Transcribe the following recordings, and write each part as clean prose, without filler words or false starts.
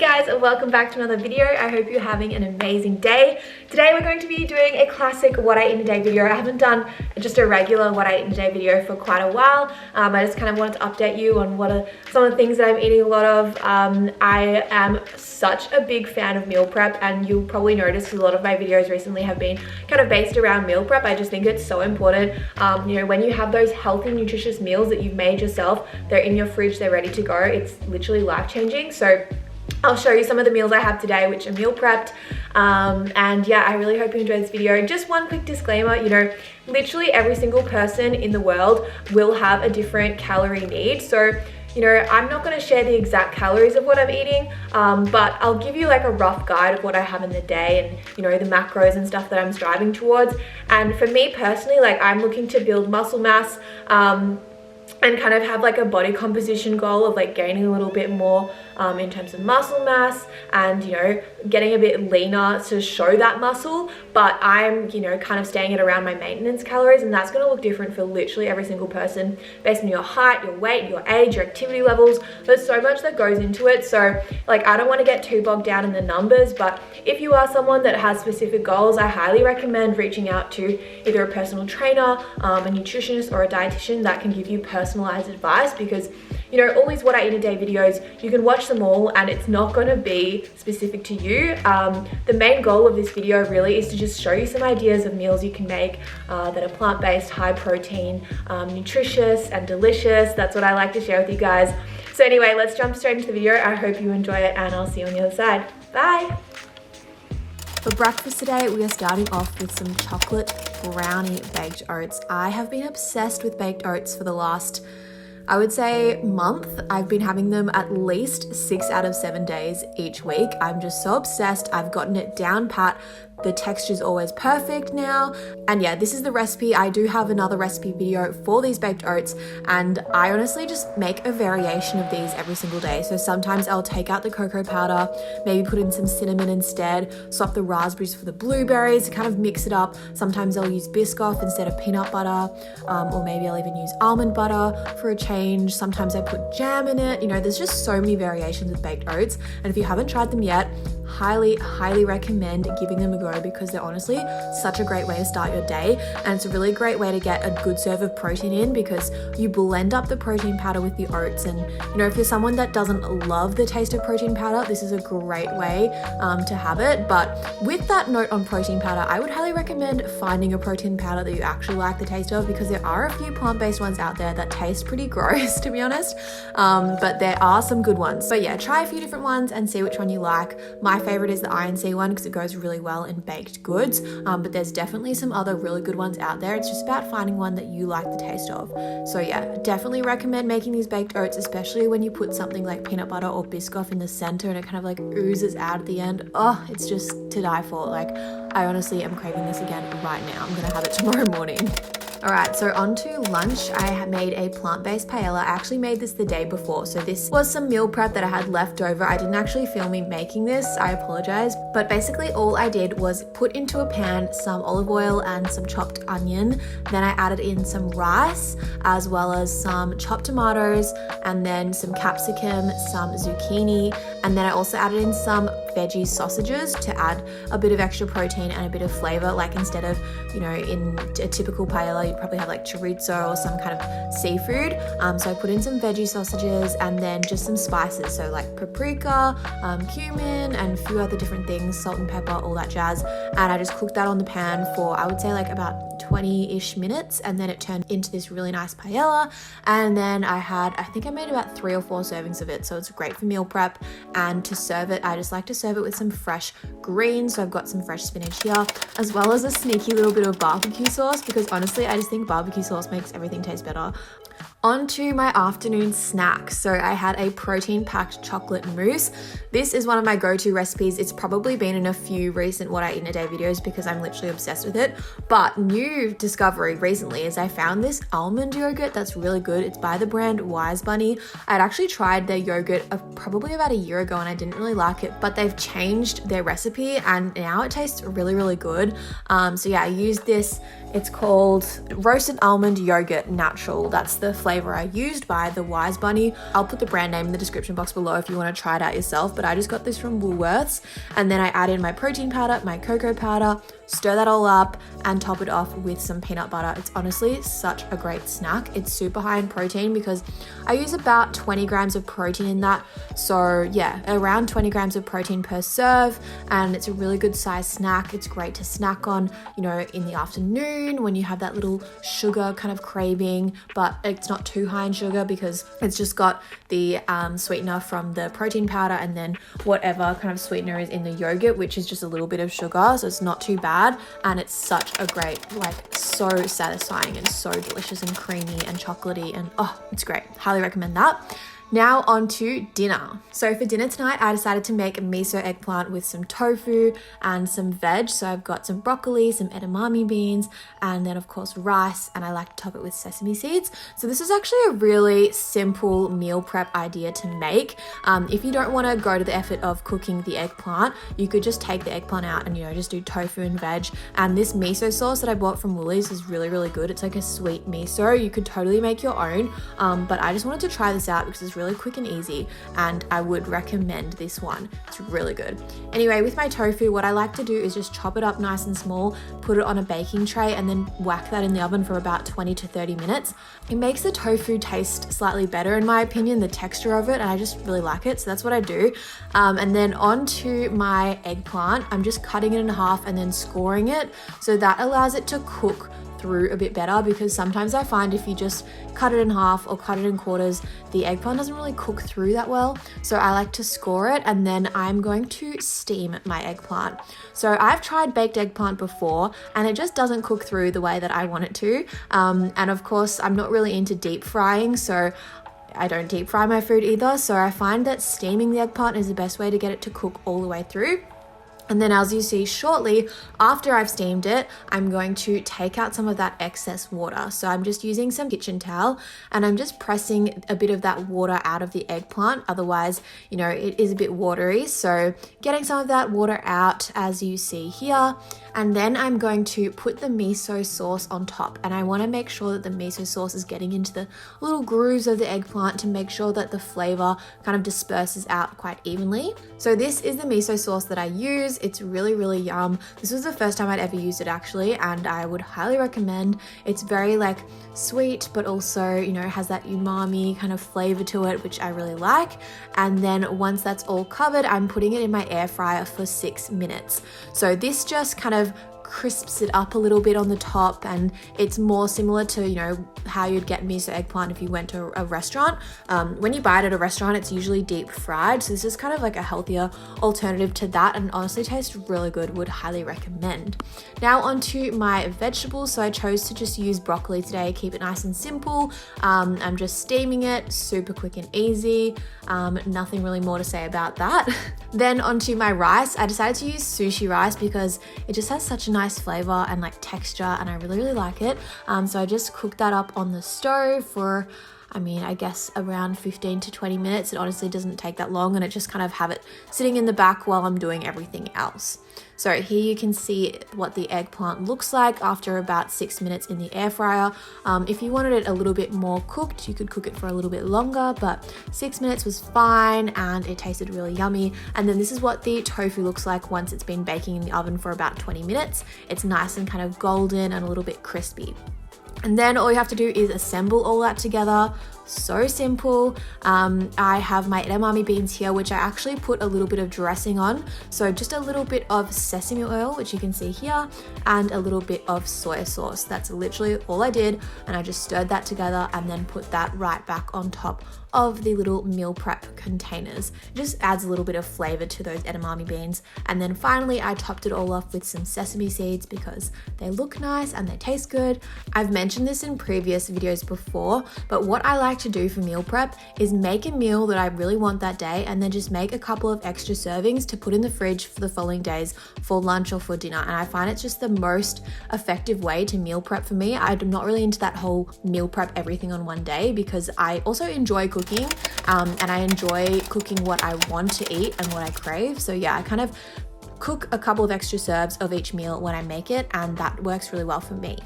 guys, and welcome back to another video. I hope you're having an amazing day. Today we're going to be doing a classic what I eat in a day video. I haven't done just a regular what I eat in a day video for quite a while. I just kind of wanted to update you on what are some of the things that I'm eating a lot of. I am such a big fan of meal prep, and you'll probably notice a lot of my videos recently have been kind of based around meal prep. I just think it's so important. You know, when you have those healthy, nutritious meals that you've made yourself, they're in your fridge, they're ready to go. It's literally life-changing. So I'll show you some of the meals I have today, which are meal prepped. And yeah, I really hope you enjoyed this video. Just one quick disclaimer, you know, literally every single person in the world will have a different calorie need. So, you know, I'm not going to share the exact calories of what I'm eating, but I'll give you like a rough guide of what I have in the day and, you know, the macros and stuff that I'm striving towards. And for me personally, like I'm looking to build muscle mass, and kind of have like a body composition goal of like gaining a little bit more in terms of muscle mass and, you know, getting a bit leaner to show that muscle. But I'm, you know, kind of staying at around my maintenance calories, and that's going to look different for literally every single person based on your height, your weight, your age, your activity levels. There's so much that goes into it. So like, I don't want to get too bogged down in the numbers, but if you are someone that has specific goals, I highly recommend reaching out to either a personal trainer, a nutritionist, or a dietitian that can give you personalized advice. Because, you know, all these what I eat in a day videos, you can watch them all and it's not going to be specific to you. The main goal of this video really is to just show you some ideas of meals you can make that are plant-based, high protein, nutritious and delicious. That's what I like to share with you guys. So anyway, let's jump straight into the video. I hope you enjoy it, and I'll see you on the other side. Bye. For breakfast today, we are starting off with some chocolate brownie baked oats. I have been obsessed with baked oats for the last, I would say, month. I've been having them at least 6 out of 7 days each week. I'm just so obsessed. I've gotten it down pat. The texture's always perfect now. And yeah, this is the recipe. I do have another recipe video for these baked oats, and I honestly just make a variation of these every single day. So sometimes I'll take out the cocoa powder, maybe put in some cinnamon instead, swap the raspberries for the blueberries, kind of mix it up. Sometimes I'll use Biscoff instead of peanut butter, or maybe I'll even use almond butter for a change. Sometimes I put jam in it. You know, there's just so many variations with baked oats, and if you haven't tried them yet, highly recommend giving them a go, because they're honestly such a great way to start your day, and it's a really great way to get a good serve of protein in, because you blend up the protein powder with the oats. And you know, if you're someone that doesn't love the taste of protein powder, this is a great way to have it. But with that note on protein powder, I would highly recommend finding a protein powder that you actually like the taste of, because there are a few plant-based ones out there that taste pretty gross, to be honest, but there are some good ones. But yeah, try a few different ones and see which one you like. My favorite is the INC one because it goes really well in baked goods, but there's definitely some other really good ones out there. It's just about finding one that you like the taste of. So yeah, definitely recommend making these baked oats, especially when you put something like peanut butter or Biscoff in the center and it kind of like oozes out at the end. Oh, it's just to die for. Like, I honestly am craving this again right now. I'm gonna have it tomorrow morning. All right, so on to lunch. I made a plant-based paella. I actually made this the day before, so this was some meal prep that I had left over. I didn't actually film me making this, I apologize. But basically all I did was put into a pan some olive oil and some chopped onion. Then I added in some rice, as well as some chopped tomatoes, and then some capsicum, some zucchini, and then I also added in some veggie sausages to add a bit of extra protein and a bit of flavor. Like, instead of, you know, in a typical paella, you'd probably have like chorizo or some kind of seafood. So I put in some veggie sausages and then just some spices. So like paprika, cumin, and a few other different things, salt and pepper, all that jazz. And I just cooked that on the pan for, I would say, like about 20-ish minutes, and then it turned into this really nice paella. And then I think I made about 3 or 4 servings of it, so it's great for meal prep. And to serve it, I just like to serve it with some fresh greens. So I've got some fresh spinach here, as well as a sneaky little bit of barbecue sauce, because honestly I just think barbecue sauce makes everything taste better. On to my afternoon snack. So I had a protein-packed chocolate mousse. This is one of my go-to recipes. It's probably been in a few recent What I Eat in a Day videos because I'm literally obsessed with it. But new discovery recently is I found this almond yogurt that's really good. It's by the brand Wise Bunny. I'd actually tried their yogurt probably about a year ago and I didn't really like it, but they've changed their recipe and now it tastes really good. So yeah, I used this. It's called Roasted Almond Yogurt Natural. That's the flavor flavor I used by the Wise Bunny. I'll put the brand name in the description box below if you want to try it out yourself, but I just got this from Woolworths. And then I add in my protein powder, my cocoa powder, stir that all up and top it off with some peanut butter. It's honestly such a great snack. It's super high in protein because I use about 20 grams of protein in that. So yeah, around 20 grams of protein per serve, and it's a really good size snack. It's great to snack on, you know, in the afternoon when you have that little sugar kind of craving, but it's not too high in sugar because it's just got the sweetener from the protein powder and then whatever kind of sweetener is in the yogurt, which is just a little bit of sugar, so it's not too bad. And it's such a great, like, so satisfying and so delicious and creamy and chocolatey, and oh, it's great. Highly recommend that. Now on to dinner. So for dinner tonight, I decided to make a miso eggplant with some tofu and some veg. So I've got some broccoli, some edamame beans, and then of course rice, and I like to top it with sesame seeds. So this is actually a really simple meal prep idea to make. If you don't want to go to the effort of cooking the eggplant, you could just take the eggplant out and, you know, just do tofu and veg. And this miso sauce that I bought from Woolies is really, really good. It's like a sweet miso. You could totally make your own, but I just wanted to try this out because it's really quick and easy, and I would recommend this one. It's really good. Anyway, with my tofu, what I like to do is just chop it up nice and small, put it on a baking tray, and then whack that in the oven for about 20 to 30 minutes. It makes the tofu taste slightly better, in my opinion, the texture of it, and I just really like it, so that's what I do. And then onto my eggplant, I'm just cutting it in half and then scoring it, so that allows it to cook through a bit better, because sometimes I find if you just cut it in half or cut it in quarters, the eggplant doesn't really cook through that well. So I like to score it, and then I'm going to steam my eggplant. So I've tried baked eggplant before and it just doesn't cook through the way that I want it to. And of course, I'm not really into deep frying, so I don't deep fry my food either. So I find that steaming the eggplant is the best way to get it to cook all the way through. And then as you see shortly, after I've steamed it, I'm going to take out some of that excess water. So I'm just using some kitchen towel and I'm just pressing a bit of that water out of the eggplant. Otherwise, you know, it is a bit watery. So getting some of that water out, as you see here. And then I'm going to put the miso sauce on top, and I want to make sure that the miso sauce is getting into the little grooves of the eggplant to make sure that the flavor kind of disperses out quite evenly. So this is the miso sauce that I use. It's really, really yum. This was the first time I'd ever used it actually, and I would highly recommend. It's very like sweet, but also, you know, has that umami kind of flavor to it, which I really like. And then once that's all covered, I'm putting it in my air fryer for 6 minutes. So this just kind of crisps it up a little bit on the top, and it's more similar to, you know, how you'd get miso eggplant if you went to a restaurant. When you buy it at a restaurant, it's usually deep fried, so this is kind of like a healthier alternative to that, and honestly tastes really good. Would highly recommend. Now onto my vegetables. So I chose to just use broccoli today, keep it nice and simple. I'm just steaming it, super quick and easy. Nothing really more to say about that. Then onto my rice. I decided to use sushi rice because it just has such a nice flavor and like texture, and I really, really like it. So I just cooked that up on the stove for, I guess around 15 to 20 minutes. It honestly doesn't take that long, and it just kind of have it sitting in the back while I'm doing everything else. So here you can see what the eggplant looks like after about 6 minutes in the air fryer. If you wanted it a little bit more cooked, you could cook it for a little bit longer, but 6 minutes was fine and it tasted really yummy. And then this is what the tofu looks like once it's been baking in the oven for about 20 minutes. It's nice and kind of golden and a little bit crispy. And then all you have to do is assemble all that together. So simple. I have my edamame beans here, which I actually put a little bit of dressing on. So just a little bit of sesame oil, which you can see here, and a little bit of soy sauce. That's literally all I did. And I just stirred that together and then put that right back on top of the little meal prep containers. It just adds a little bit of flavor to those edamame beans. And then finally, I topped it all off with some sesame seeds because they look nice and they taste good. I've mentioned this in previous videos before, but what I like to do for meal prep is make a meal that I really want that day, and then just make a couple of extra servings to put in the fridge for the following days for lunch or for dinner. And I find it's just the most effective way to meal prep for me. I'm not really into that whole meal prep everything on one day, because I also enjoy cooking, and I enjoy cooking what I want to eat and what I crave. So yeah, I kind of cook a couple of extra serves of each meal when I make it, and that works really well for me.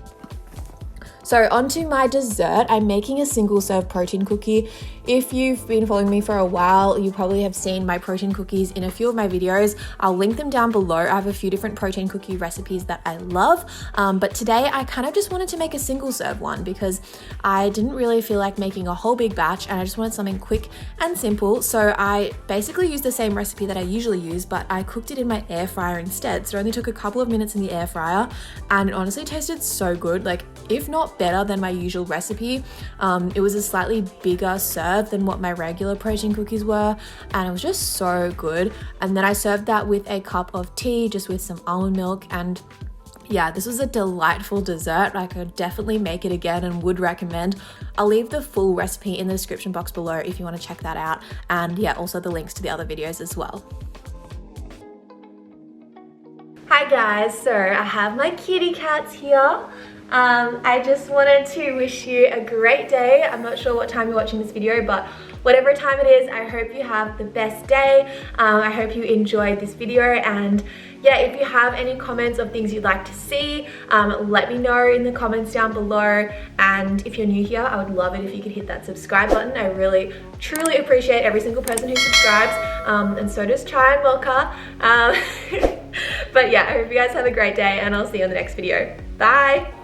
So onto my dessert, I'm making a single serve protein cookie. If you've been following me for a while, you probably have seen my protein cookies in a few of my videos. I'll link them down below. I have a few different protein cookie recipes that I love, but today I kind of just wanted to make a single serve one because I didn't really feel like making a whole big batch and I just wanted something quick and simple. So I basically used the same recipe that I usually use, but I cooked it in my air fryer instead. So it only took a couple of minutes in the air fryer and it honestly tasted so good, like if not better than my usual recipe. It was a slightly bigger serve than what my regular protein cookies were, and it was just so good. And then I served that with a cup of tea, just with some almond milk, and yeah, this was a delightful dessert. I could definitely make it again and would recommend. I'll leave the full recipe in the description box below if you want to check that out, and yeah, also the links to the other videos as well. Hi guys, so I have my kitty cats here. I just wanted to wish you a great day. I'm not sure what time you're watching this video, but whatever time it is, I hope you have the best day. I hope you enjoyed this video, and yeah, if you have any comments of things you'd like to see, let me know in the comments down below. And if you're new here, I would love it if you could hit that subscribe button. I really, truly appreciate every single person who subscribes, and so does Chai and Mocha. But yeah, I hope you guys have a great day, and I'll see you in the next video. Bye!